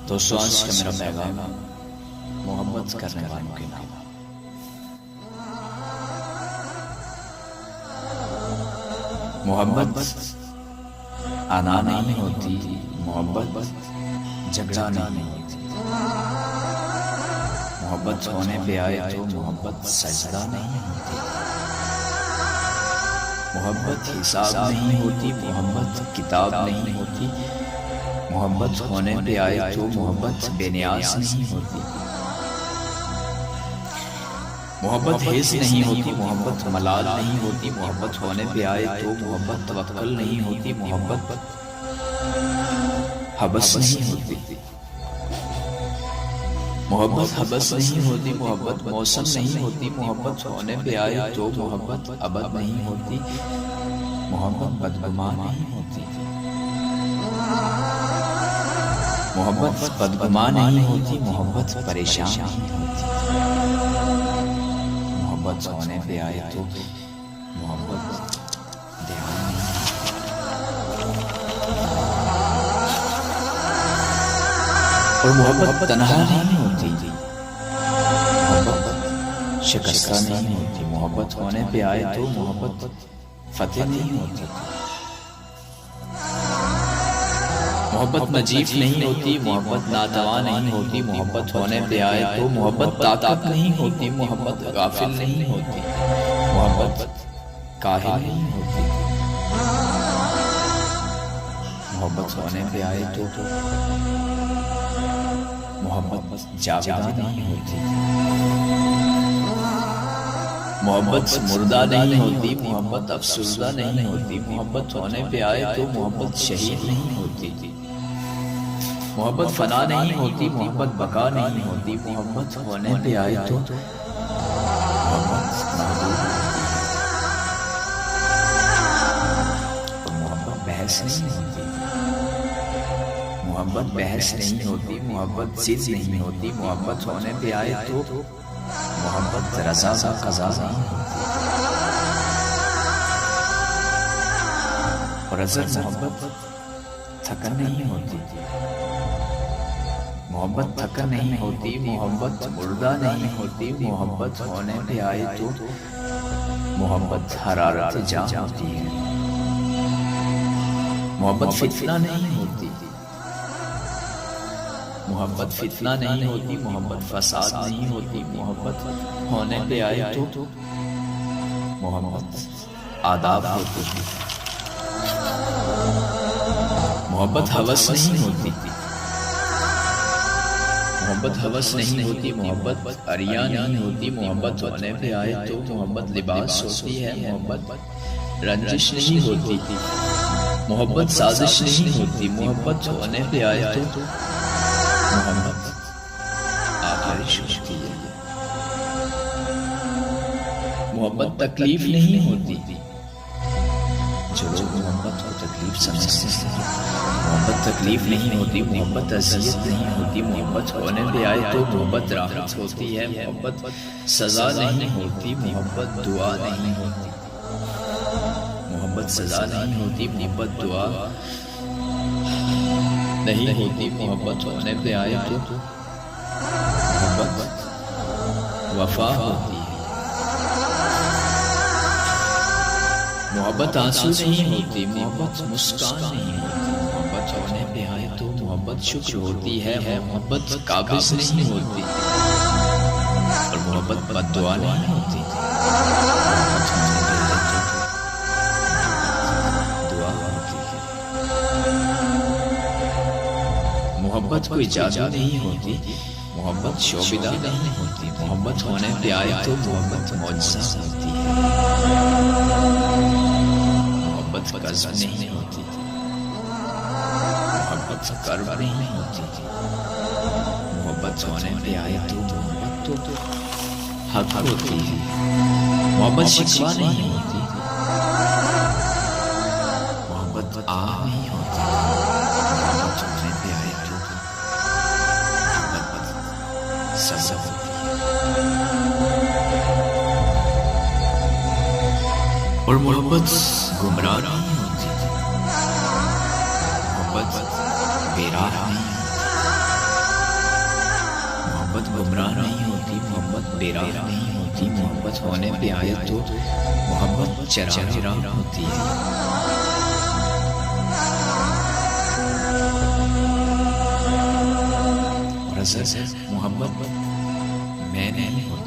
दोस्तों, आज का मेरा पैगाम मोहब्बत करने वालों के नाम। मोहब्बत आना नहीं होती, मोहब्बत झगड़ा नहीं होती। मोहब्बत होने पे आए तो मोहब्बत सजदा नहीं होती। मोहब्बत हिसाब नहीं होती, मोहब्बत किताब नहीं होती। मोहब्बत होने पे आए तो मोहब्बत बेनियाज नहीं होती। मोहब्बत हिस्स नहीं होती, मोहब्बत मलाल नहीं होती। मोहब्बत होने पे आए तो मोहब्बत तवक्कुल नहीं होती। मोहब्बत हबस नहीं होती। मोहब्बत हबस नहीं होती, मोहब्बत मौसम नहीं होती। मोहब्बत होने पे आए तो मोहब्बत अबद नहीं होती। मोहब्बत बदगुमा नहीं होती। मोहब्बत बदगुमा नहीं होती, मोहब्बत परेशान नहीं होती। मोहब्बत होने पे आए तो मोहब्बत ध्यान नहीं और मोहब्बत तन्हा नहीं होती। मोहब्बत शिकस्ता नहीं होती। मोहब्बत होने पे आए तो मोहब्बत फतेह नहीं होती। मोहब्बत नजीफ नहीं होती, मोहब्बत नादवा नहीं होती। मोहब्बत होने पे आए तो मोहब्बत ताकत नहीं होती। मोहब्बत गाफिल नहीं होती। मोहब्बत काहिल नहीं होती। मोहब्बत होने पे आए तो मोहब्बत जाविदा नहीं होती। मोहब्बत मुर्दा नहीं होती, मोहब्बत अफसुर्दा नहीं होती। मोहब्बत होने पे आए तो मोहब्बत शहीद नहीं होती। मोहब्बत फना नहीं होती, मोहब्बत बका नहीं होती। मोहब्बत होने पे आए तो मोहब्बत महबूब होती है। और मोहब्बत बहस नहीं होती। मोहब्बत बहस नहीं होती, मोहब्बत जिद नहीं होती। मोहब्बत होने पे आए तो मोहब्बत रज़ा सा क़ज़ा नहीं होती। और अज़र मोहब्बत थकन नहीं होती। मोहब्बत थकन नहीं होती, मोहब्बत मुर्दा नहीं होती। मोहब्बत होने पे आए तो मोहब्बत हरारत जा होती है। मोहब्बत फितना नहीं होती। मोहब्बत फितना नहीं होती, मोहब्बत फसाद नहीं होती। मोहब्बत होने पे आए तो मोहब्बत आदाब होती है। मोहब्बत हवस नहीं होती। मोहब्बत हवस नहीं होती, मोहब्बत अरिया नहीं होती। मोहब्बत होने पे आए तो मोहब्बत लिबास होती है। मोहब्बत रंजिश नहीं होती। मोहब्बत साजिश नहीं होती। मोहब्बत होने पे आए तो मोहब्बत आकारिश होती है। मोहब्बत तकलीफ नहीं होती। जो लोग मोहब्बत को तकलीफ समझते हैं, मोहब्बत तकलीफ नहीं होती। मोहब्बत अज़ियत नहीं होती। मोहब्बत होने पे आए तो मोहब्बत राहत होती है। मोहब्बत सजा नहीं होती। मोहब्बत दुआ नहीं होती। मोहब्बत सजा नहीं होती, मोहब्बत दुआ नहीं होती। मोहब्बत होने पे आए तो मोहब्बत वफा होती है। मोहब्बत आंसू नहीं होती, मोहब्बत मुस्कान नहीं होती। मोहब्बत होने पे आए तो मोहब्बत शुक्र होती है। मोहब्बत काबिज़ नहीं होती और मोहब्बत बद्दुआ नहीं होती। मोहब्बत कोई जादू नहीं होती। मोहब्बत शोबिदा नहीं होती। मोहब्बत होने पे आए तो मोहब्बत मौजज़ा होती है। मोहब्बत कज़्ब नहीं होती। मोहब्बत कर्ब नहीं होती। मोहब्बत होने पे आए तो मोहब्बत तो हक होती है। मोहब्बत शिकवा नहीं होती। मोहब्बत आह नहीं होती। मोहब्बत होने पे आए तो सज़ा होती है। और मोहब्बत गुमराह नहीं होती। मोहब्बत बेराह नहीं होती। बेराह नहीं होती, मोहब्बत होने पे आए तो मोहब्बत चराह होती है। और असल मोहब्बत मैं नहीं होती।